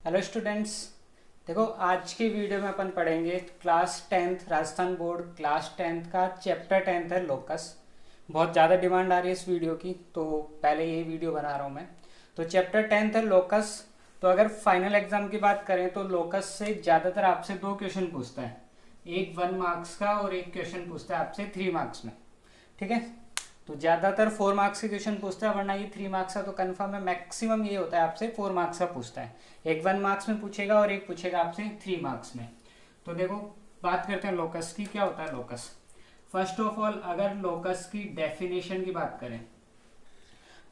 Hello students. देखो आज की वीडियो में अपन पढ़ेंगे class 10th Rajasthan board class 10th का चैप्टर 10th है लोकस। बहुत ज़्यादा डिमांड आ रही है इस वीडियो की, तो पहले ये वीडियो बना रहा हूँ मैं। तो चैप्टर 10th है लोकस। तो अगर फाइनल एग्जाम की बात करें तो लोकस से ज़्यादातर आपसे दो क्वेश्चन पूछता है, एक 1 मार्क्स का और एक क्वेश्चन पूछता है आपसे 3 मार्क्स में। ठीक है, तो ज़्यादातर 4 मार्क्स के क्वेश्चन पूछता है, वरना ये 3 मार्क्स का तो कंफर्म है। मैक्सिमम ये होता है आपसे 4 मार्क्स का पूछता है, एक 1 मार्क्स में पूछेगा और एक पूछेगा आपसे 3 मार्क्स में। तो देखो बात करते हैं लोकस की। क्या होता है लोकस? फर्स्ट ऑफ ऑल अगर लोकस की डेफिनेशन की बात करें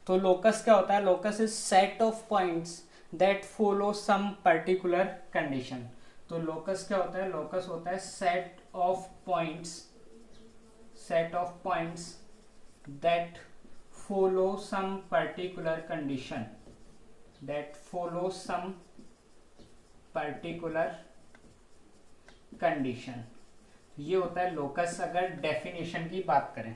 तो लोकस क्या होता है? Locus is set of points that follow some particular condition. तो लोकस क्या होता है? लोकस होता है set of points that follow some particular condition ये होता है लोकस अगर डेफिनेशन की बात करें।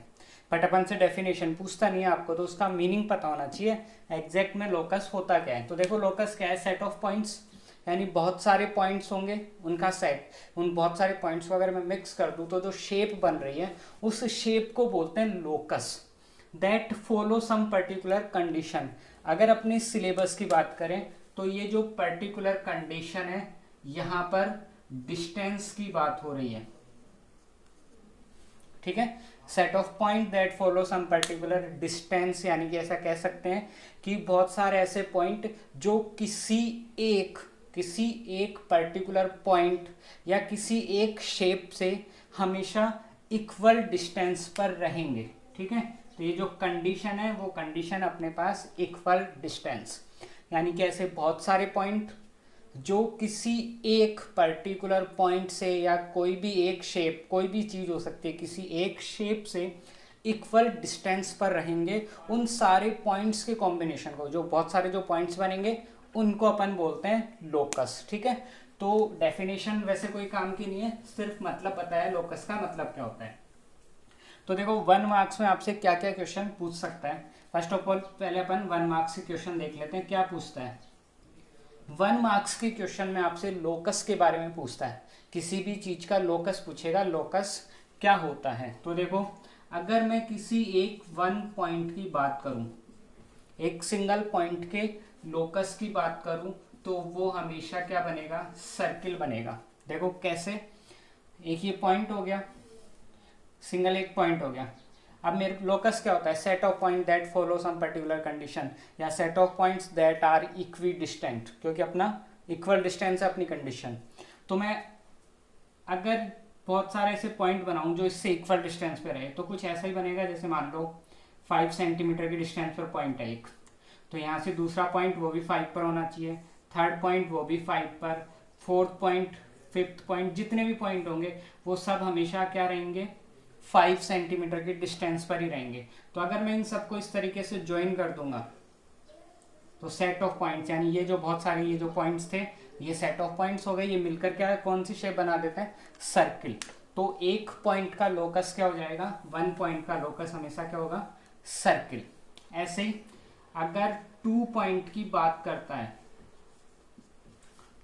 बट अपन से डेफिनेशन पूछता नहीं है आपको, तो उसका मीनिंग पता होना चाहिए एग्जैक्ट में लोकस होता क्या है। तो देखो लोकस क्या है? सेट ऑफ पॉइंट्स, यानी बहुत सारे पॉइंट्स होंगे उनका सेट। उन बहुत सारे पॉइंट्स को अगर मैं मिक्स कर दूं तो जो शेप बन रही है उस शेप को बोलते हैं locus. That follow some particular condition. अगर अपने सिलेबस की बात करें तो ये जो पर्टिकुलर कंडीशन है, यहाँ पर डिस्टेंस की बात हो रही है। ठीक है, set of point that follow some particular distance, यानी कि ऐसा कह सकते हैं कि बहुत सारे ऐसे पॉइंट जो किसी एक पर्टिकुलर पॉइंट या किसी एक शेप से हमेशा इक्वल डिस्टेंस पर रहेंगे। ठीक है, तो ये जो कंडीशन है वो कंडीशन अपने पास इक्वल डिस्टेंस, यानी कि ऐसे बहुत सारे पॉइंट जो किसी एक पर्टिकुलर पॉइंट से या कोई भी एक शेप, कोई भी चीज़ हो सकती है, किसी एक शेप से इक्वल डिस्टेंस पर रहेंगे। उन सारे पॉइंट्स के कॉम्बिनेशन को, जो बहुत सारे जो पॉइंट्स बनेंगे उनको अपन बोलते हैं लोकस। ठीक है, तो डेफिनेशन वैसे कोई काम की नहीं है, सिर्फ मतलब बताया लोकस का मतलब क्या होता है। तो देखो 1 मार्क्स में आपसे क्या क्या क्वेश्चन पूछ सकता है। फर्स्ट ऑफ ऑल पहले अपन 1 मार्क्स के क्वेश्चन देख लेते हैं क्या पूछता है। 1 मार्क्स के क्वेश्चन में आपसे लोकस के बारे में पूछता है। किसी भी चीज का लोकस पूछेगा, लोकस क्या होता है। तो देखो अगर मैं किसी एक 1 पॉइंट की बात करूं, एक सिंगल पॉइंट के लोकस की बात करूं, तो वो हमेशा क्या बनेगा? सर्किल बनेगा। देखो कैसे? एक ये पॉइंट हो गया, सिंगल एक पॉइंट हो गया। अब मेरे लोकस क्या होता है? Set of point that follow some particular condition, या set of points that are equidistant, क्योंकि अपना इक्वल डिस्टेंस है अपनी कंडीशन। तो मैं अगर बहुत सारे ऐसे पॉइंट बनाऊं जो इससे इक्वल डिस्टेंस पे रहे, तो कुछ ऐसा ही बनेगा। जैसे मान लो 5 सेंटीमीटर की डिस्टेंस पर पॉइंट है एक, तो यहाँ से दूसरा पॉइंट वो भी 5 पर होना चाहिए, थर्ड पॉइंट वो भी 5 पर, फोर्थ पॉइंट, फिफ्थ पॉइंट, जितने भी पॉइंट होंगे वो सब हमेशा क्या रहेंगे? 5 सेंटीमीटर की डिस्टेंस पर ही रहेंगे। तो अगर मैं इन सबको इस तरीके से ज्वाइन कर दूंगा तो सेट ऑफ पॉइंट्स, यानी ये जो बहुत सारे ये जो पॉइंट्स थे ये सेट ऑफ पॉइंट्स हो गए, ये मिलकर क्या कौन सी शेप बना देते हैं? सर्किल। तो एक पॉइंट का लोकस क्या हो जाएगा? 1 पॉइंट का लोकस हमेशा क्या होगा? सर्किल। ऐसे ही अगर 2 पॉइंट की बात करता है,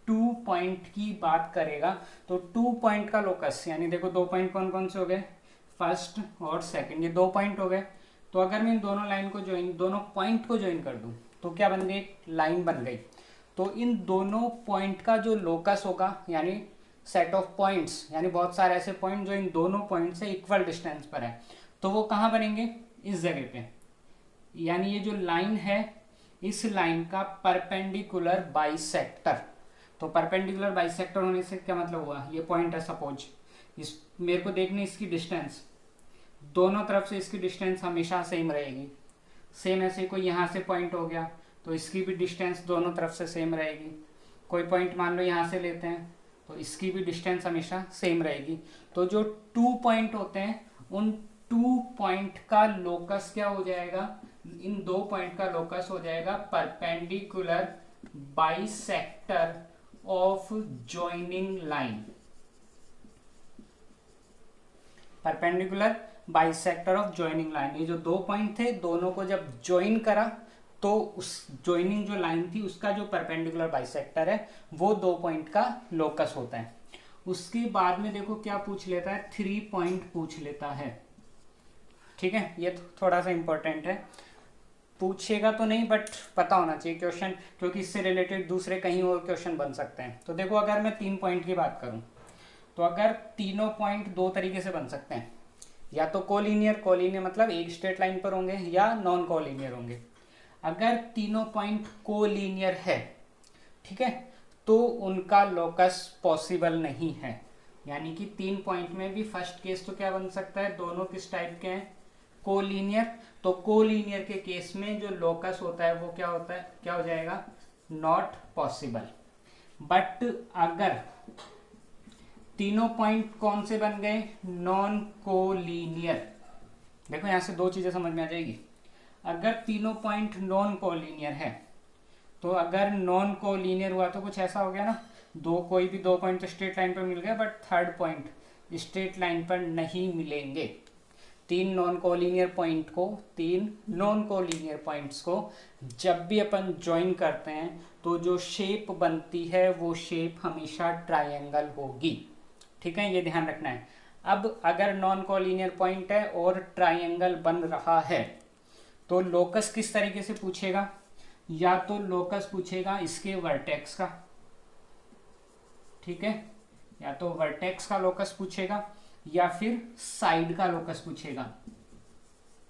2 पॉइंट की बात करेगा तो 2 पॉइंट का लोकस, यानी देखो 2 पॉइंट कौन कौन से हो गए? फर्स्ट और सेकंड, ये 2 पॉइंट हो गए। तो अगर मैं इन दोनों लाइन को ज्वाइन, दोनों पॉइंट को ज्वाइन कर दूं तो क्या बन गई? एक लाइन बन गई। तो इन दोनों पॉइंट का जो लोकस होगा, यानी सेट ऑफ पॉइंट्स, यानी बहुत सारे ऐसे पॉइंट जो इन दोनों पॉइंट से इक्वल डिस्टेंस पर है, तो वो कहाँ बनेंगे? इस जगह पे। यानी ये जो लाइन है, इस लाइन का परपेंडिकुलर बाइसेक्टर। तो परपेंडिकुलर बाइसेक्टर होने से क्या मतलब हुआ? ये पॉइंट है सपोज, इस मेरे को देखने इसकी डिस्टेंस, दोनों तरफ से इसकी डिस्टेंस हमेशा सेम रहेगी। सेम ऐसे कोई यहाँ से पॉइंट हो गया तो इसकी भी डिस्टेंस दोनों तरफ से सेम रहेगी। कोई पॉइंट मान लो यहाँ से लेते हैं तो इसकी भी डिस्टेंस हमेशा सेम रहेगी। तो जो 2 पॉइंट होते हैं उन 2 पॉइंट का लोकस क्या हो जाएगा? इन 2 पॉइंट का लोकस हो जाएगा perpendicular bisector of joining line. Perpendicular bisector of joining line, ये जो 2 पॉइंट थे दोनों को जब ज्वाइन करा तो उस ज्वाइनिंग जो लाइन थी उसका जो परपेंडिकुलर बाइसेक्टर है वो 2 पॉइंट का लोकस होता है। उसके बाद में देखो क्या पूछ लेता है, 3 पॉइंट पूछ लेता है। ठीक है, ये थोड़ा सा इंपॉर्टेंट है, पूछेगा तो नहीं बट पता होना चाहिए क्वेश्चन, क्योंकि इससे रिलेटेड दूसरे कहीं और क्वेश्चन बन सकते हैं। तो देखो अगर मैं 3 पॉइंट की बात करूं तो अगर तीनों पॉइंट दो तरीके से बन सकते हैं, या तो कोलिनियर, कोलिनियर मतलब एक स्ट्रेट लाइन पर होंगे, या नॉन कोलिनियर होंगे। अगर तीनों पॉइंट कोलिनियर है, ठीक है, तो उनका लोकस पॉसिबल नहीं है। यानी कि 3 पॉइंट में भी फर्स्ट केस तो क्या बन सकता है, दोनों किस टाइप के हैं, कोलिनियर। तो कोलिनियर के केस में जो लोकस होता है वो क्या होता है, क्या हो जाएगा, नॉट पॉसिबल। बट अगर तीनों पॉइंट कौन से बन गए, नॉन कोलिनियर, देखो यहां से दो चीजें समझ में आ जाएगी। अगर तीनों पॉइंट नॉन कोलिनियर है, तो अगर नॉन कोलिनियर हुआ तो कुछ ऐसा हो गया ना, कोई भी 2 पॉइंट तो स्ट्रेट लाइन पर मिल गया, but third point straight line पर नहीं मिलेंगे। तीन नॉन कोलिनियर पॉइंट्स को जब भी अपन ज्वाइन करते हैं तो जो शेप बनती है वो शेप हमेशा ट्रायंगल होगी। ठीक है, ये ध्यान रखना है। अब अगर नॉन कोलिनियर पॉइंट है और ट्रायंगल बन रहा है तो लोकस किस तरीके से पूछेगा, या तो लोकस पूछेगा इसके वर्टेक्स का, ठीक है, या तो वर्टेक्स का लोकस पूछेगा या फिर साइड का लोकस पूछेगा,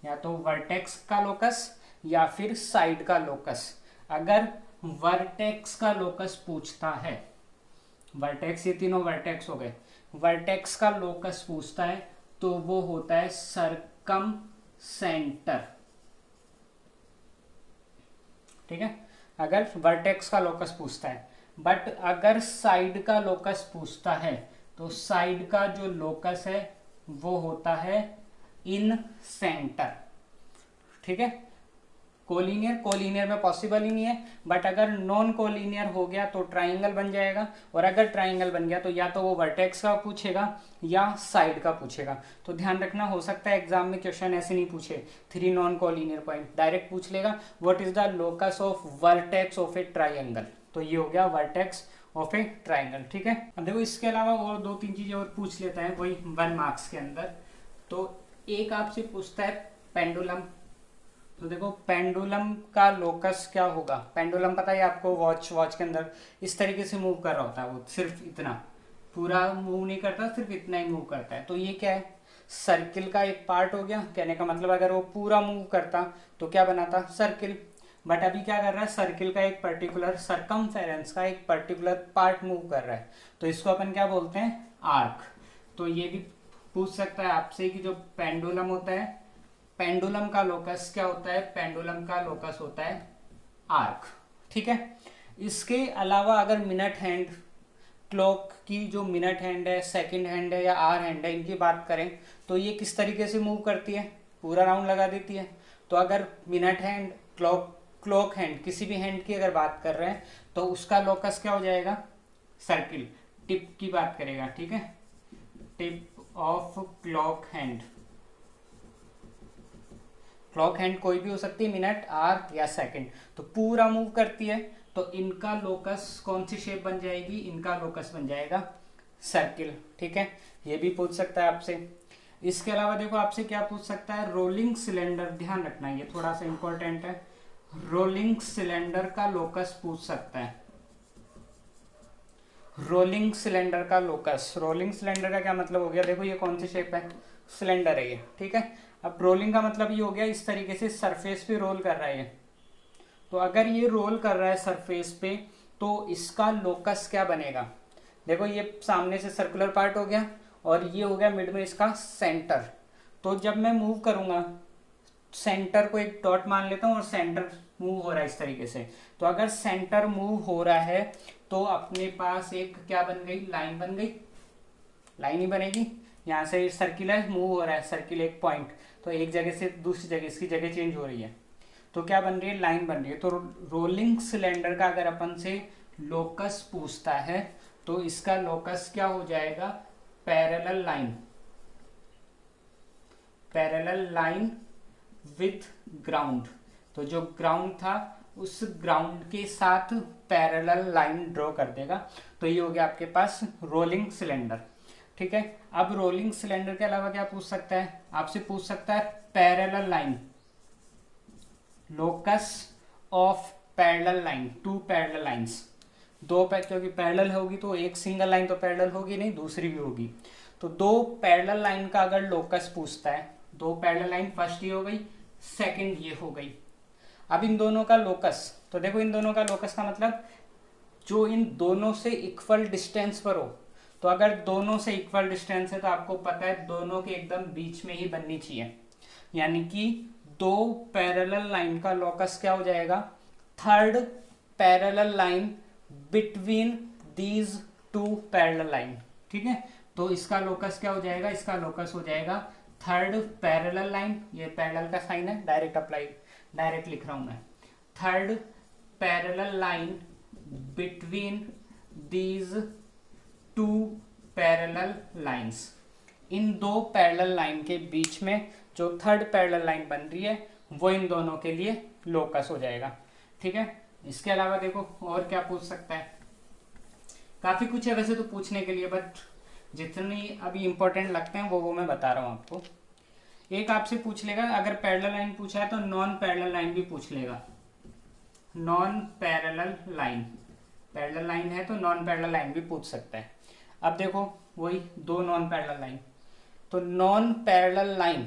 या तो वर्टेक्स का लोकस या फिर साइड का लोकस। अगर वर्टेक्स का लोकस पूछता है, वर्टेक्स, ये तीनों वर्टेक्स हो गए, वर्टेक्स का लोकस पूछता है तो वो होता है सरकम सेंटर। ठीक है, अगर वर्टेक्स का लोकस पूछता है। बट अगर साइड का लोकस पूछता है तो साइड का जो लोकस है वो होता है इन सेंटर। ठीक है, कोलिनियर में पॉसिबल ही नहीं है, बट अगर नॉन कोलिनियर हो गया तो ट्राइंगल बन जाएगा, और अगर ट्राइंगल बन गया तो या तो वो वर्टेक्स का पूछेगा या साइड का पूछेगा। तो ध्यान रखना, हो सकता है एग्जाम में क्वेश्चन ऐसे नहीं पूछे 3 नॉन कोलिनियर पॉइंट, डायरेक्ट पूछ लेगा what is the locus of vertex of A triangle. तो ये हो गया वर्टेक्स ऑफ ए ट्राइंगल। ठीक है, अब देखो इसके अलावा और 2-3 चीजें और पूछ लेता है वही 1 मार्क्स के अंदर। तो एक आपसे पूछता है पेंडुलम। तो देखो पेंडुलम का लोकस क्या होगा, पेंडुलम पता है आपको, वॉच के अंदर इस तरीके से मूव कर रहा होता है, वो सिर्फ इतना पूरा मूव नहीं करता, सिर्फ इतना ही मूव करता है। तो ये क्या है, सर्किल का एक पार्ट हो गया। कहने का मतलब अगर वो पूरा मूव करता तो क्या बनाता, सर्किल। बट अभी क्या कर रहा है, सर्किल का एक पर्टिकुलर, सरकमफेरेंस का एक पर्टिकुलर पार्ट मूव कर रहा है, तो इसको अपन क्या बोलते हैं, आर्क। तो ये भी पूछ सकता है आपसे कि जो पेंडुलम होता है, पेंडुलम का लोकस क्या होता है, पेंडुलम का लोकस होता है आर्क। ठीक है, इसके अलावा अगर मिनट हैंड, क्लॉक की जो मिनट हैंड है, सेकंड हैंड है या आवर हैंड है, इनकी बात करें तो ये किस तरीके से मूव करती है, पूरा राउंड लगा देती है। तो अगर मिनट हैंड, क्लॉक हैंड, किसी भी हैंड की अगर बात कर रहे हैं तो उसका लोकस क्या हो जाएगा, सर्किल, टिप की बात करेगा। ठीक है, tip of clock hand. Clock hand कोई भी हो सकती है, मिनट, आवर या सेकंड, तो पूरा मूव करती है। तो इनका लोकस कौन सी शेप बन जाएगी, इनका लोकस बन जाएगा सर्किल। ठीक है, ये भी पूछ सकता है आपसे। इसके अलावा देखो आपसे क्या पूछ सकता है, रोलिंग सिलेंडर। ध्यान रखना ये थोड़ा सा इंपॉर्टेंट है, रोलिंग सिलेंडर का लोकस पूछ सकता है। रोलिंग सिलेंडर का लोकस, रोलिंग सिलेंडर का क्या मतलब हो गया, देखो ये कौन सी शेप है, सिलेंडर है ये। ठीक है, अब रोलिंग का मतलब ये हो गया इस तरीके से सरफेस पे रोल कर रहा है ये। तो अगर ये रोल कर रहा है सरफेस पे तो इसका लोकस क्या बनेगा, देखो ये सामने से सर्कुलर पार्ट हो गया और ये हो गया मिड में इसका सेंटर। तो जब मैं मूव करूंगा, सेंटर को एक डॉट मान लेता हूँ और सेंटर मूव हो रहा है इस तरीके से। तो अगर सेंटर मूव हो रहा है तो अपने पास एक क्या बन गई, लाइन बन गई, लाइन ही बनेगी। यहाँ से सर्किल है, मूव हो रहा है सर्किल एक पॉइंट, तो एक जगह से दूसरी जगह इसकी जगह चेंज हो रही है, तो क्या बन रही है, लाइन बन रही है। तो रोलिंग सिलेंडर का अगर अपन से लोकस पूछता है तो इसका लोकस क्या हो जाएगा, parallel line, parallel line with ground. तो जो ग्राउंड था उस ग्राउंड के साथ पैरेलल लाइन ड्रॉ कर देगा। तो ये हो गया आपके पास रोलिंग सिलेंडर। ठीक है, अब रोलिंग सिलेंडर के अलावा क्या पूछ सकता है, आपसे पूछ सकता है parallel line, locus of parallel line, two parallel lines, क्योंकि पैरेलल होगी तो एक सिंगल लाइन तो पैरेलल होगी नहीं, दूसरी भी होगी। तो दो पैरेलल लाइन का अगर लोकस पूछता है, दो पैरेलल लाइन, फर्स्ट ये हो गई, सेकंड ये हो गई। अब इन दोनों का लोकस, तो देखो इन दोनों का लोकस का मतलब जो इन दोनों से इक्वल डिस्टेंस पर हो। तो अगर दोनों से इक्वल डिस्टेंस है तो आपको पता है दोनों के एकदम बीच में ही बननी चाहिए, यानी कि दो पैरेलल लाइन का लोकस क्या हो जाएगा, third parallel line between these two parallel line. ठीक है, तो इसका लोकस क्या हो जाएगा, इसका लोकस हो जाएगा थर्ड पैरेलल लाइन, ये पैरेलल का साइन है, डायरेक्ट लिख रहा हूं मैं, third parallel line between these two parallel lines. इन दो पैरेलल लाइन के बीच में जो थर्ड पैरेलल लाइन बन रही है वो इन दोनों के लिए लोकस हो जाएगा। ठीक है, इसके अलावा देखो और क्या पूछ सकता है, काफी कुछ है वैसे तो पूछने के लिए, बट जितनी अभी इंपॉर्टेंट लगते हैं वो मैं बता रहा हूं आपको। एक आपसे पूछ लेगा, अगर पैरेलल लाइन पूछा है तो नॉन पैरेलल लाइन भी पूछ लेगा, non parallel line, parallel line है तो नॉन पैरेलल लाइन भी पूछ सकता है। अब देखो वही दो नॉन पैरेलल लाइन, तो नॉन पैरेलल लाइन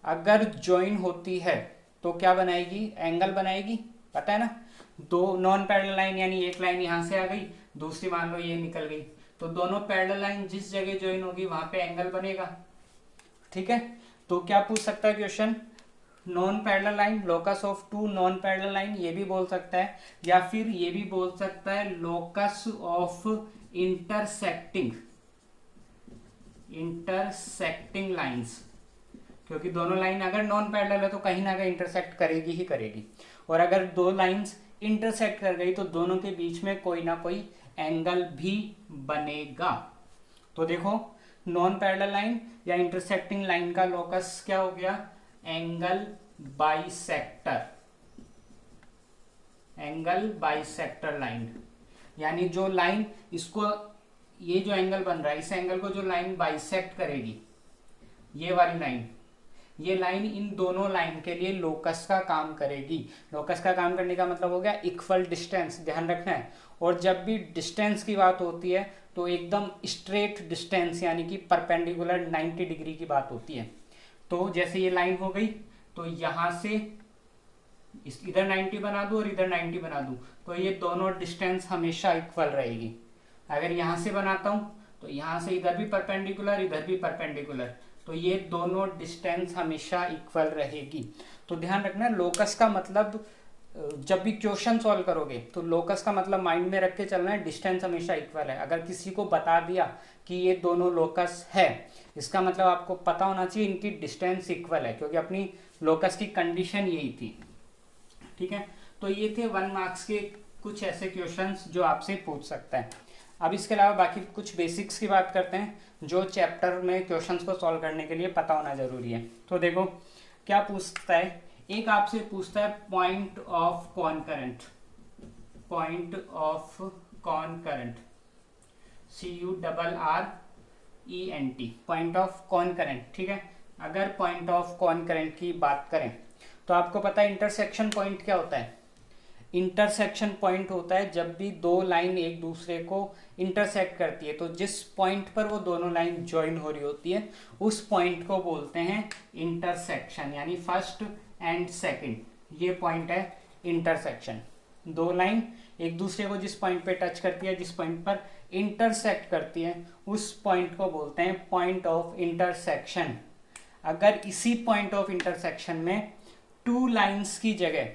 अगर ज्वाइन होती है तो क्या बनाएगी, एंगल बनाएगी, पता है ना। दो नॉन पैरेलल लाइन यानी एक लाइन यहां से आ गई, दूसरी मान लो ये निकल गई, तो दोनों पैरेलल लाइन जिस जगह ज्वाइन होगी वहां पे एंगल बनेगा। ठीक है, तो क्या पूछ सकता है question, non parallel line, locus of two non parallel line, ये भी बोल सकता है, या फिर ये भी बोल सकता है लोकस ऑफ इंटरसेक्टिंग लाइंस, क्योंकि दोनों लाइन अगर नॉन पैरेलल है तो कहीं ना कहीं इंटरसेक्ट करेगी ही करेगी, और अगर दो लाइंस इंटरसेक्ट कर गई तो दोनों के बीच में कोई ना कोई एंगल भी बनेगा। तो देखो नॉन पैरेलल लाइन या इंटरसेक्टिंग लाइन का लोकस क्या हो गया, एंगल बाइसेक्टर लाइन, यानी जो लाइन इसको, ये जो एंगल बन रहा है इस एंगल को जो लाइन बाइसेक्ट करेगी, ये वाली लाइन, ये लाइन इन दोनों लाइन के लिए लोकस का काम करेगी। लोकस का काम करने का मतलब हो गया इक्वल डिस्टेंस, ध्यान रखना है। और जब भी डिस्टेंस की बात होती है तो एकदम स्ट्रेट डिस्टेंस यानी कि परपेंडिकुलर 90 डिग्री की बात होती है। तो जैसे ये लाइन हो गई तो यहां से इधर 90 बना दूं और इधर 90 बना दूं, तो ये दोनों डिस्टेंस हमेशा इक्वल रहेगी। अगर यहां से बनाता हूं तो यहां से इधर भी परपेंडिकुलर, इधर भी परपेंडिकुलर, तो ये दोनों डिस्टेंस हमेशा इक्वल रहेगी। तो ध्यान रखना, लोकस का मतलब जब भी क्वेश्चन सॉल्व करोगे तो लोकस का मतलब माइंड में रख के चलना है, डिस्टेंस हमेशा इक्वल है। अगर किसी को बता दिया कि ये दोनों लोकस है, इसका मतलब आपको पता होना चाहिए इनकी डिस्टेंस इक्वल है, क्योंकि अपनी लोकस की कंडीशन यही थी। ठीक है, तो ये थे 1 मार्क्स के कुछ ऐसे क्वेश्चंस जो आपसे पूछ सकता है। अब इसके अलावा बाकी कुछ बेसिक्स की बात करते हैं जो चैप्टर में क्वेश्चंस को सॉल्व करने के लिए पता होना जरूरी है। तो देखो क्या पूछता है, एक आपसे पूछता है point of कॉनकरेंट, CURRENT, point of कॉनकरेंट। ठीक है, अगर पॉइंट ऑफ कॉनकरेंट की बात करें तो आपको पता है इंटरसेक्शन पॉइंट क्या होता है। इंटरसेक्शन पॉइंट होता है जब भी दो लाइन एक दूसरे को इंटरसेक्ट करती है, तो जिस पॉइंट पर वो दोनों लाइन ज्वाइन हो रही होती है उस पॉइंट को बोलते हैं इंटरसेक्शन, यानी फर्स्ट एंड सेकंड, ये पॉइंट है इंटरसेक्शन। दो लाइन एक दूसरे को जिस पॉइंट पे टच करती है, जिस पॉइंट पर इंटरसेक्ट करती है, उस पॉइंट को बोलते हैं पॉइंट ऑफ इंटरसेक्शन। अगर इसी पॉइंट ऑफ इंटरसेक्शन में टू लाइंस की जगह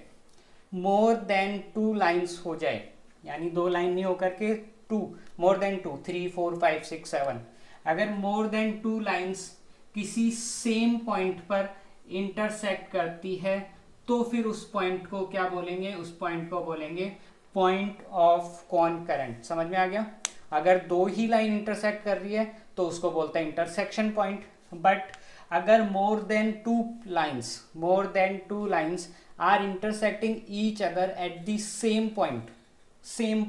मोर देन टू लाइंस हो जाए, यानी दो लाइन नहीं होकर के टू, मोर देन टू, 3 4 5 6 7, अगर मोर देन टू लाइंस किसी सेम पॉइंट पर इंटरसेक्ट करती है तो फिर उस पॉइंट को क्या बोलेंगे, उस पॉइंट को बोलेंगे पॉइंट ऑफ कॉनकरेंट। समझ में आ गया। अगर दो ही लाइन इंटरसेक्ट कर रही है तो उसको बोलते हैं इंटरसेक्शन पॉइंट। बट अगर more than two lines are intersecting each other at the same point, same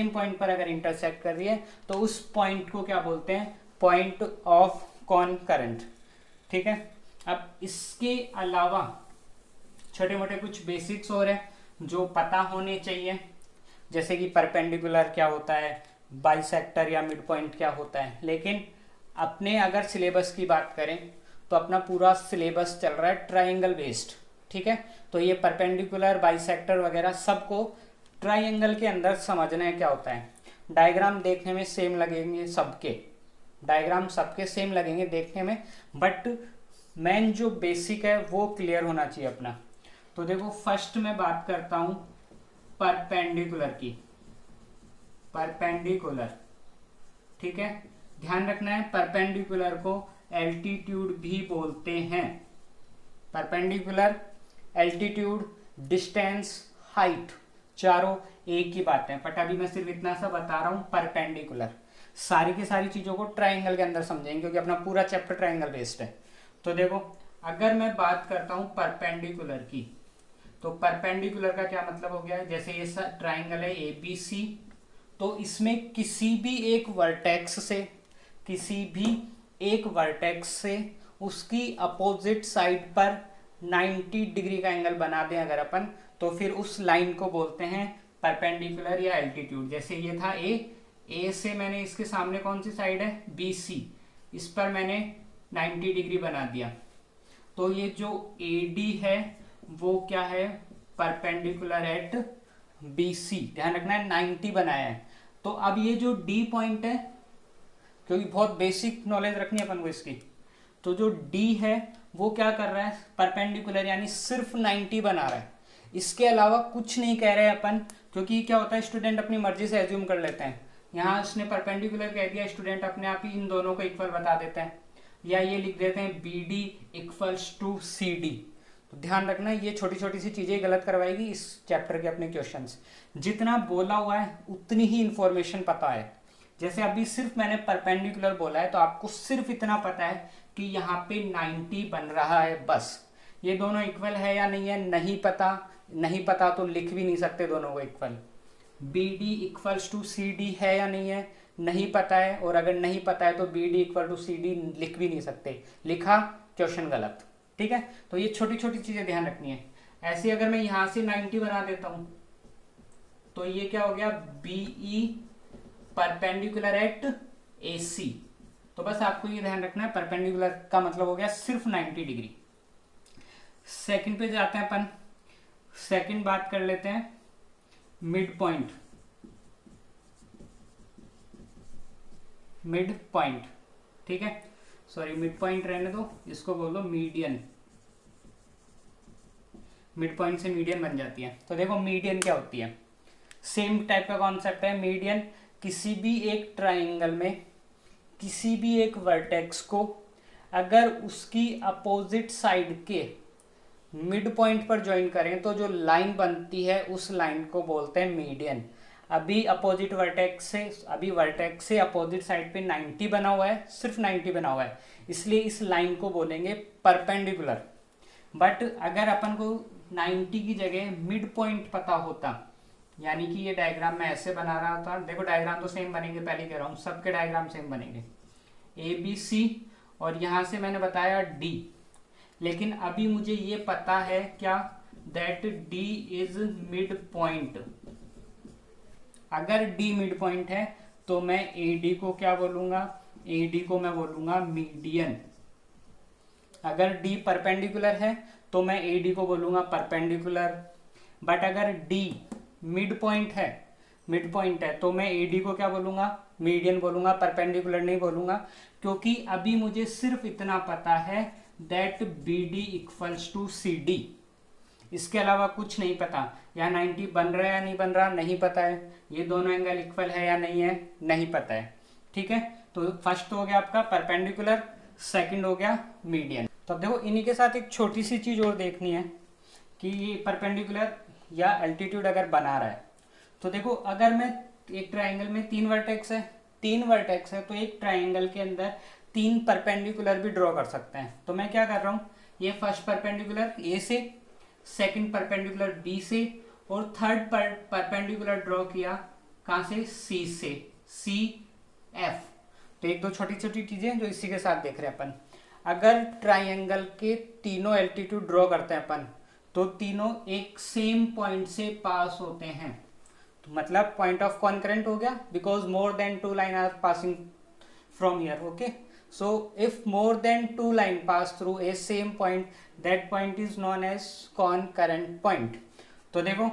point पर अगर इंटरसेक्ट कर रही है तो उस पॉइंट को क्या बोलते हैं, पॉइंट ऑफ कॉनकरेंट। ठीक है, अब इसके अलावा छोटे मोटे कुछ बेसिक्स और हैं जो पता होने चाहिए, जैसे कि परपेंडिकुलर क्या होता है, बाइसेक्टर या मिड पॉइंट क्या होता है। लेकिन अपने अगर सिलेबस की बात करें तो अपना पूरा सिलेबस चल रहा है ट्राइंगल बेस्ड। ठीक है, तो ये परपेंडिकुलर, बाइसेक्टर वगैरह सबको ट्राइंगल के अंदर समझना है क्या होता है। डायग्राम देखने में सेम लगेंगे सबके, डायग्राम सबके सेम लगेंगे देखने में, बट मेन जो बेसिक है वो क्लियर होना चाहिए अपना। तो देखो फर्स्ट मैं बात करता हूं परपेंडिकुलर की, परपेंडिकुलर। ठीक है, ध्यान रखना है परपेंडिकुलर को एल्टीट्यूड भी बोलते हैं। परपेंडिकुलर, एल्टीट्यूड, डिस्टेंस, हाइट, चारों एक ही बात है, बट अभी मैं सिर्फ इतना सा बता रहा हूं परपेंडिकुलर। सारी की सारी चीजों को ट्राइंगल के अंदर समझेंगे क्योंकि अपना पूरा चैप्टर ट्राइंगल बेस्ड है। तो देखो अगर मैं बात करता हूं परपेंडिकुलर की, तो परपेंडिकुलर का क्या मतलब हो गया है, जैसे ये ट्राइंगल है ABC, तो इसमें किसी भी एक वर्टेक्स से, किसी भी एक वर्टेक्स से उसकी अपोजिट साइड पर 90 डिग्री का एंगल बना दें अगर अपन, तो फिर उस लाइन को बोलते हैं परपेंडिकुलर या एल्टीट्यूड। जैसे ये था ए से मैंने इसके सामने कौन सी साइड है, BC, इस पर मैंने 90 डिग्री बना दिया, तो ये जो AD है वो क्या है, परपेंडिकुलर एट BC। ध्यान रखना है 90 बनाया है। तो अब ये जो D पॉइंट है, क्योंकि बहुत बेसिक नॉलेज रखनी है अपन को इसकी, तो जो D है वो क्या कर रहा है, परपेंडिकुलर यानी सिर्फ 90 बना रहा है, इसके अलावा कुछ नहीं कह रहे अपन। क्योंकि क्या होता है, स्टूडेंट अपनी मर्जी से एज्यूम कर लेते हैं, यहाँ उसने परपेंडिकुलर कह दिया, स्टूडेंट अपने आप ही इन दोनों को इक्वल बता देते हैं, या ये लिख देते हैं BD इक्वल्स टू CD। तो ध्यान रखना ये छोटी छोटी सी चीजें गलत करवाएगी इस चैप्टर के अपने क्वेश्चंस। जितना बोला हुआ है उतनी ही इंफॉर्मेशन पता है। जैसे अभी सिर्फ मैंने परपेंडिकुलर बोला है तो आपको सिर्फ इतना पता है कि यहाँ पे 90 बन रहा है, बस। ये दोनों इक्वल है या नहीं है नहीं पता, नहीं पता तो लिख भी नहीं सकते दोनों को equal. BD equals to CD है या नहीं है नहीं पता है, और अगर नहीं पता है तो BD इक्वल टू CD लिख भी नहीं सकते, लिखा क्वेश्चन गलत। ठीक है, तो ये छोटी छोटी चीजें ध्यान रखनी है। ऐसे अगर मैं यहां से 90 बना देता हूं तो ये क्या हो गया, BE परपेंडिकुलर एट AC। तो बस आपको ये ध्यान रखना है परपेंडिकुलर का मतलब हो गया सिर्फ 90 डिग्री। सेकंड पे जाते हैं अपन, सेकंड बात कर लेते हैं मिड पॉइंट। मिड पॉइंट, ठीक है, सॉरी मिड पॉइंट रहने दो, इसको बोल दो मीडियन। मिड पॉइंट से मीडियन बन जाती है। तो देखो मीडियन क्या होती है, सेम टाइप का कॉन्सेप्ट है। मीडियन किसी भी एक ट्राइंगल में किसी भी एक वर्टेक्स को अगर उसकी अपोजिट साइड के मिड पॉइंट पर ज्वाइन करें तो जो लाइन बनती है उस लाइन को बोलते हैं मीडियन। अभी अपोजिट वर्टेक्स से, अभी वर्टेक्स से अपोजिट साइड पे 90 बना हुआ है, सिर्फ 90 बना हुआ है, इसलिए इस लाइन को बोलेंगे परपेंडिकुलर। बट अगर अपन को 90 की जगह मिड पॉइंट पता होता, यानी कि ये डायग्राम मैं ऐसे बना रहा था, देखो डायग्राम तो सेम बनेंगे, पहले कह रहा हूँ सबके डायग्राम सेम बनेंगे, ABC और यहां से मैंने बताया D, लेकिन अभी मुझे ये पता है क्या, that D is mid point. अगर D मिड पॉइंट है तो मैं AD को क्या बोलूंगा, AD को मैं बोलूंगा मीडियन। अगर D परपेंडिकुलर है तो मैं AD को बोलूंगा परपेंडिकुलर। बट अगर D मिड पॉइंट है, मिड पॉइंट है तो मैं AD को क्या बोलूंगा, मीडियन बोलूंगा, परपेंडिकुलर नहीं बोलूंगा। क्योंकि अभी मुझे सिर्फ इतना पता है that BD equals to CD, इसके अलावा कुछ नहीं पता। या 90 बन रहा है या नहीं बन रहा नहीं पता है, ये दोनों एंगल इक्वल है या नहीं है नहीं पता है। ठीक है, तो फर्स्ट हो गया आपका परपेंडिकुलर, सेकंड हो गया मीडियन। तो अब देखो इन्हीं के साथ एक छोटी सी चीज और देखनी है कि ये परपेंडिकुलर या एल्टीट्यूड अगर बना रहा है तो देखो अगर मैं एक ट्राइंगल में 3 वर्टेक्स है, 3 वर्टेक्स है, तो एक ट्राइंगल के अंदर 3 परपेंडिकुलर भी ड्रॉ कर सकते हैं। तो मैं क्या कर रहा हूँ, ये फर्स्ट परपेंडिकुलर A से, सेकंड परपेंडिकुलर बी से, और थर्ड परपेंडिकुलर ड्रॉ किया कहाँ से, सी से, सी एफ। तो एक दो छोटी छोटी चीजें जो इसी के साथ देख रहे हैं अपन। अगर ट्राइंगल के तीनों एल्टीट्यूड ड्रॉ करते हैं अपन, तो तीनों एक सेम पॉइंट से पास होते हैं, तो मतलब पॉइंट ऑफ कॉन्करेंट हो गया, because more than two line are passing from here. Okay, so if more than two line pass through a same point, that point is known as concurrent point। तो देखो,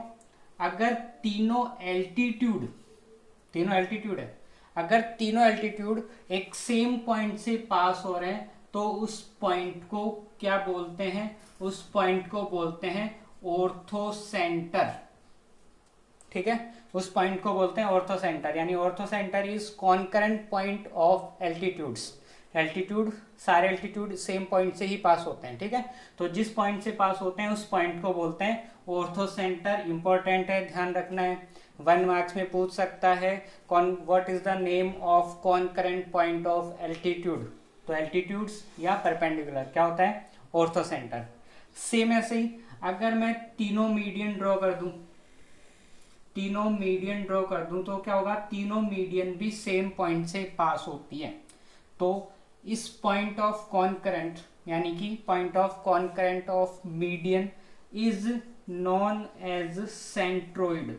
अगर तीनों altitude है, अगर तीनों altitude एक सेम पॉइंट से पास हो रहे हैं, तो उस पॉइंट को क्या बोलते हैं, उस पॉइंट को बोलते हैं ऑर्थोसेंटर। ठीक है, उस पॉइंट को बोलते हैं ऑर्थोसेंटर, यानी orthocentre is concurrent point of altitudes. Altitude, सारे एल्टीट्यूड सेम पॉइंट से ही पास होते हैं। ठीक है, तो जिस पॉइंट से पास होते हैं उस पॉइंट को बोलते हैं ऑर्थोसेंटर। इंपॉर्टेंट है, ध्यान रखना है, 1 मार्क्स में पूछ सकता है what is the name of concurrent point of altitude. तो एल्टीट्यूड्स या परपेंडिकुलर क्या होता है, ऑर्थोसेंटर। सेम ऐसे ही अगर मैं तीनों मीडियन ड्रॉ कर दूं, तो क्या होगा, तीनों मीडियन भी सेम पॉइंट से पास होती है। तो इस पॉइंट ऑफ कॉन्करेंट, यानी कि point of concurrent of median is known as centroid.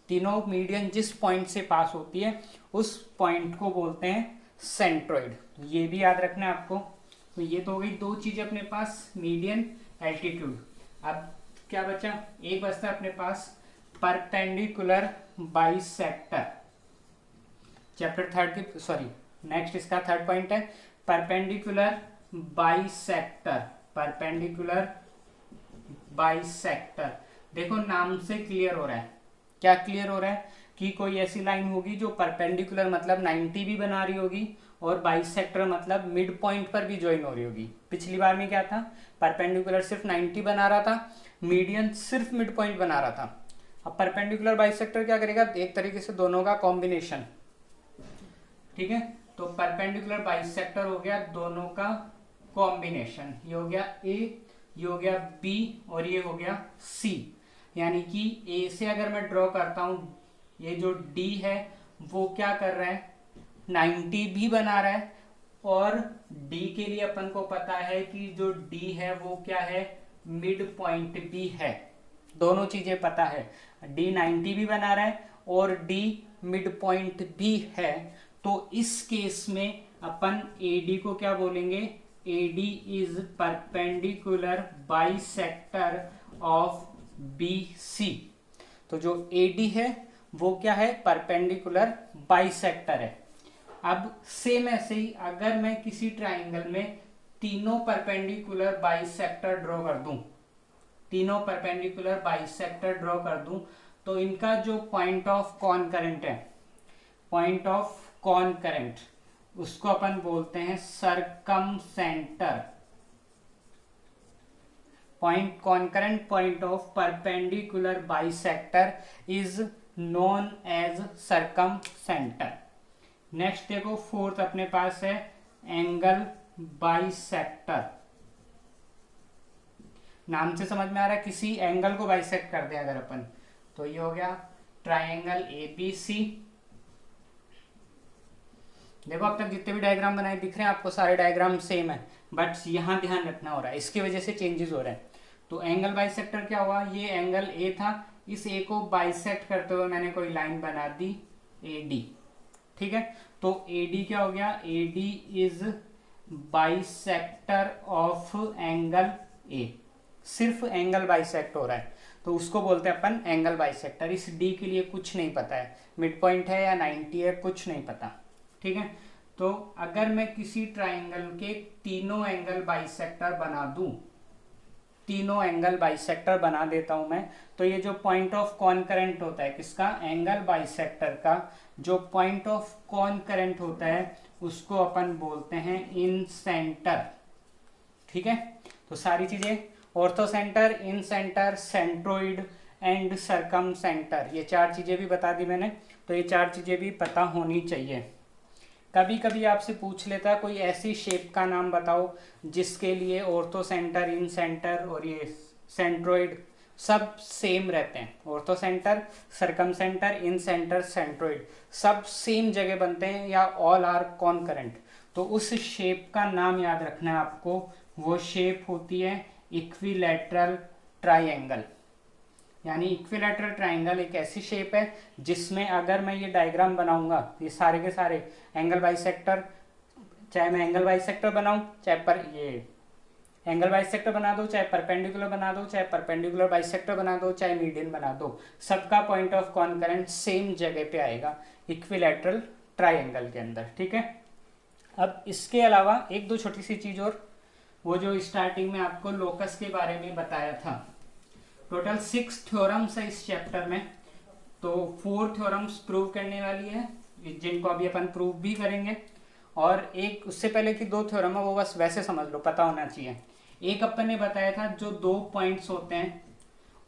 तीनों मीडियन जिस पॉइंट से पास होती है उस पॉइंट को बोलते हैं सेंट्रोइड। ये भी याद रखना है आपको। तो ये तो हो गई दो चीजें अपने पास, मीडियन, एल्टीट्यूड। अब क्या बचा, एक बचता है अपने पास परपेंडिकुलर बाइसेक्टर। चैप्टर 3 की, सॉरी नेक्स्ट इसका थर्ड पॉइंट है परपेंडिकुलर बाइसेक्टर। परपेंडिकुलर बाइसेक्टर, देखो नाम से क्लियर हो रहा है, क्या क्लियर हो रहा है कि कोई ऐसी लाइन होगी जो परपेंडिकुलर मतलब 90 भी बना रही होगी, और बाइसेक्टर मतलब मिड पॉइंट पर भी ज्वाइन हो रही होगी। पिछली बार में क्या था, परपेंडिकुलर सिर्फ 90 बना रहा था, मीडियन सिर्फ मिड पॉइंट बना रहा था। अब परपेंडिकुलर बाइसेक्टर क्या करेगा, एक तरीके से दोनों का कॉम्बिनेशन। ठीक है, तो परपेंडिकुलर बाइसेक्टर हो गया दोनों का कॉम्बिनेशन। ये हो गया ए, ये हो गया बी, और ये हो गया सी। यानी कि ए से अगर मैं ड्रॉ करता हूं, ये जो डी है वो क्या कर रहा है, 90 भी बना रहा है, और डी के लिए अपन को पता है कि जो डी है वो क्या है, मिड पॉइंट भी है। दोनों चीजें पता है, डी 90 भी बना रहा है और डी मिड पॉइंट भी है। तो इस केस में अपन AD को क्या बोलेंगे, AD is perpendicular bisector of BC। तो जो AD है वो क्या है, परपेंडिकुलर बाइसेक्टर है। अब सेम ऐसे ही अगर मैं किसी ट्राइंगल में तीनों परपेंडिकुलर बाइसेक्टर ड्रॉ कर दूं, तो इनका जो पॉइंट ऑफ कॉन्करेंट है, पॉइंट ऑफ कॉन्करेंट, उसको अपन बोलते हैं circumcentre. Point concurrent point of perpendicular bisector is known as circumcentre. Next देखो, फोर्थ अपने पास है एंगल बाइसेक्टर। नाम से समझ में आ रहा है, किसी एंगल को बाइसेक्ट कर दे अगर अपन, तो ये हो गया ट्राइंगल ABC। देखो अब तक जितने भी डायग्राम बनाए दिख रहे हैं आपको, सारे डायग्राम सेम है, बट यहाँ ध्यान रखना हो रहा है, इसकी वजह से चेंजेस हो रहे हैं। तो एंगल बाइसेक्टर क्या हुआ, ये एंगल A था, इस A को बाइसेक्ट करते हुए मैंने कोई लाइन बना दी AD। ठीक है, तो AD क्या हो गया, AD is bisector of angle A। सिर्फ एंगल बाइसेक्ट हो रहा है तो उसको बोलते हैं अपन एंगल बाइसेक्टर। इस D के लिए कुछ नहीं पता है, मिड पॉइंट है या 90 है, कुछ नहीं पता। ठीक है, तो अगर मैं किसी ट्राइंगल के तीनों एंगल बाइसेक्टर बना देता हूं मैं, तो ये जो पॉइंट ऑफ कॉन्करेंट होता है किसका, एंगल बाइसेक्टर का, जो पॉइंट ऑफ कॉन्करेंट होता है उसको अपन बोलते हैं इन सेंटर। ठीक है, तो सारी चीजें ऑर्थोसेंटर, इन सेंटर, सेंट्रोइड एंड सरकमसेंटर, ये चार चीजें भी बता दी मैंने, तो ये चार चीजें भी पता होनी चाहिए। कभी कभी आपसे पूछ लेता है कोई ऐसी शेप का नाम बताओ जिसके लिए ऑर्थो सेंटर, इन सेंटर और ये सेंट्रोइड सब सेम रहते हैं। ऑर्थो सेंटर, सरकम सेंटर, इन सेंटर, सेंट्रोइड सब सेम जगह बनते हैं या ऑल आर कॉन्करेंट। तो उस शेप का नाम याद रखना है आपको, वो शेप होती है इक्विलैटरल ट्राइंगल। यानी इक्विलैटरल ट्राइंगल एक ऐसी शेप है जिसमें अगर मैं ये डायग्राम बनाऊंगा, ये सारे के सारे एंगल बाइसेक्टर, चाहे मैं एंगल बाइसेक्टर बनाऊं, चाहे पर ये एंगल बाइसेक्टर बना दो, चाहे परपेंडिकुलर बना दो, चाहे परपेंडिकुलर बाइसेक्टर बना दो, चाहे मीडियन बना दो, सबका पॉइंट ऑफ कॉन्करेंट सेम जगह पे आएगा इक्विलैटरल ट्राइंगल के अंदर। ठीक है, अब इसके अलावा एक दो छोटी सी चीज और, वो जो स्टार्टिंग में आपको लोकस के बारे में बताया था, टोटल 6 थ्योरम्स है इस चैप्टर में। तो 4 थ्योरम्स प्रूव करने वाली है जिनको अभी अपन प्रूव भी करेंगे, और एक उससे पहले की 2 थ्योरम है वो बस वैसे समझ लो, पता होना चाहिए। एक अपन ने बताया था जो 2 पॉइंट्स होते हैं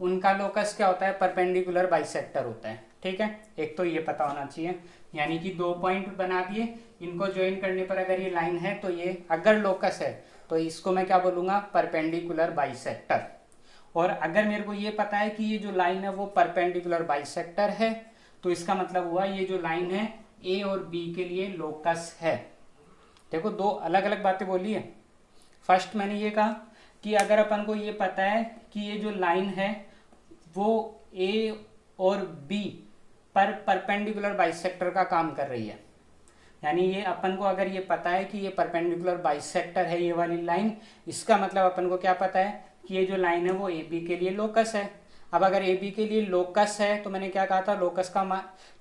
उनका लोकस क्या होता है, परपेंडिकुलर बाइसेक्टर होता है। ठीक है, एक तो ये पता होना चाहिए, यानी कि 2 पॉइंट बना दिए, इनको ज्वाइन करने पर अगर ये लाइन है तो ये अगर लोकस है तो इसको मैं क्या बोलूंगा, परपेंडिकुलर बाइसेक्टर। और अगर मेरे को ये पता है कि ये जो लाइन है वो परपेंडिकुलर बाइसेक्टर है, तो इसका मतलब हुआ ये जो लाइन है ए और बी के लिए लोकस है। देखो 2 अलग अलग बातें बोली है। फर्स्ट मैंने ये कहा कि अगर अपन को ये पता है कि ये जो लाइन है वो ए और बी पर परपेंडिकुलर बाइसेक्टर का काम कर रही है, यानी ये अपन को अगर ये पता है कि ये परपेंडिकुलर बाइसेक्टर है ये वाली लाइन, इसका मतलब अपन को क्या पता है कि ये जो लाइन है वो ए बी के लिए लोकस है। अब अगर ए बी के लिए लोकस है तो मैंने क्या कहा था,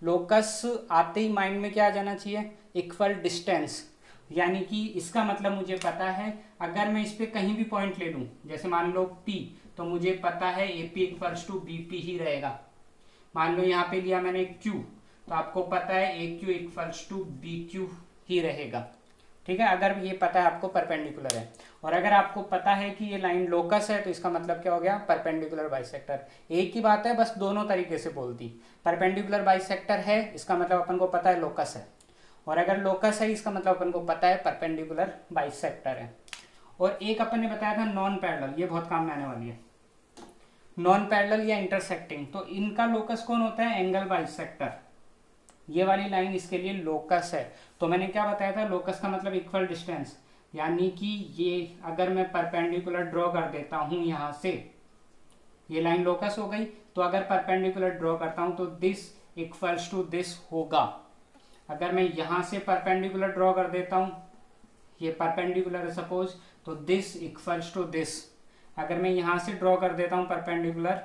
लोकस आते ही माइंड में क्या आ जाना चाहिए, इक्वल डिस्टेंस। यानी कि इसका मतलब मुझे पता है अगर मैं इस पे कहीं भी पॉइंट ले लूं, जैसे मान लो P, तो मुझे पता है AP इक्वल्स टू BP ही रहेगा। मान लो यहाँ पे लिया मैंने Q, तो आपको पता है AQ इक्वल्स टू BQ ही रहेगा। ठीक है, अगर ये पता है आपको परपेंडिकुलर है, और अगर आपको पता है कि ये लाइन लोकस है तो इसका मतलब क्या हो गया, परपेंडिकुलर बाइसेक्टर। एक ही बात है, बस दोनों तरीके से बोलती। परपेंडिकुलर बाइसेक्टर है इसका मतलब अपन को पता है लोकस है, और अगर लोकस है इसका मतलब अपन को पता है परपेंडिकुलर बाइसेक्टर है। और एक अपन ने बताया था नॉन पैरेलल, ये बहुत काम में आने वाली है, नॉन पैरेलल या इंटरसेक्टिंग। तो इनका लोकस कौन होता है, एंगल बाइसेक्टर। ये वाली लाइन इसके लिए लोकस है। तो मैंने क्या बताया था, लोकस का मतलब इक्वल डिस्टेंस, यानी कि ये अगर मैं परपेंडिकुलर ड्रॉ कर देता हूं यहां से, ये लाइन लोकस हो गई, तो अगर परपेंडिकुलर ड्रॉ करता हूं तो दिस इक्वल्स टू दिस होगा। अगर मैं यहां से परपेंडिकुलर ड्रॉ कर देता हूं, ये परपेंडिकुलर है सपोज, तो दिस इक्वल्स टू दिस। अगर मैं यहां से ड्रॉ कर देता हूं परपेंडिकुलर,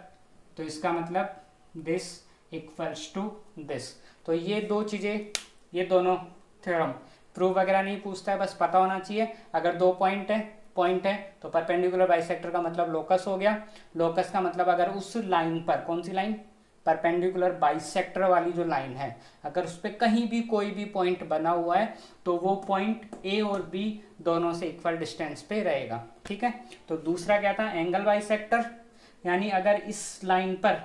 तो इसका मतलब दिस इक्वल्स टू दिस। तो ये 2 चीजें, ये दोनों थ्योरम प्रूफ वगैरह नहीं पूछता है, बस पता होना चाहिए। अगर 2 पॉइंट है तो परपेंडिकुलर बाइसेक्टर का मतलब लोकस हो गया। लोकस का मतलब अगर उस लाइन पर, कौन सी लाइन, परपेंडिकुलर बाइसेक्टर वाली जो लाइन है, अगर उस पर कहीं भी कोई भी पॉइंट बना हुआ है तो वो पॉइंट ए और बी दोनों से इक्वल डिस्टेंस पे रहेगा। ठीक है, तो दूसरा क्या था, एंगल बाइसेक्टर, यानी अगर इस लाइन पर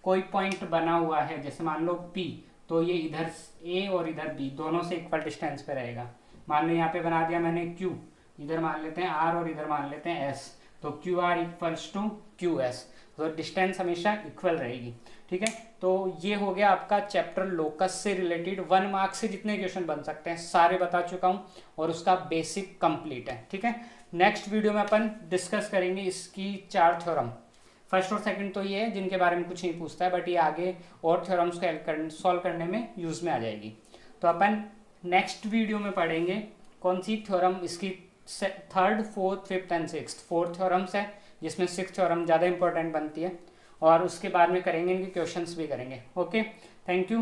कोई पॉइंट बना हुआ है, जैसे मान लो P, तो ये इधर A और इधर B दोनों से इक्वल डिस्टेंस पे रहेगा। मान लो यहाँ पे बना दिया मैंने Q, इधर मान लेते हैं R और इधर मान लेते हैं S, तो QR इक्वल्स टू QS, तो डिस्टेंस हमेशा इक्वल रहेगी। ठीक है, तो ये हो गया आपका चैप्टर लोकस से रिलेटेड। 1 मार्क्स से जितने क्वेश्चन बन सकते हैं सारे बता चुका हूँ, और उसका बेसिक कंप्लीट है। ठीक है, नेक्स्ट वीडियो में अपन डिस्कस करेंगे इसकी 4 थ्योरम। फर्स्ट और सेकंड तो ये है जिनके बारे में कुछ नहीं पूछता है, बट ये आगे और थ्योरम्स को सॉल्व करने में यूज में आ जाएगी। तो अपन नेक्स्ट वीडियो में पढ़ेंगे कौन सी थ्योरम, इसकी 3rd, 4th, 5th and 6th 4 theorems है, जिसमें 6th थ्योरम ज़्यादा इंपॉर्टेंट बनती है, और उसके बाद में करेंगे इनके क्वेश्चंस भी करेंगे। Okay, thank you.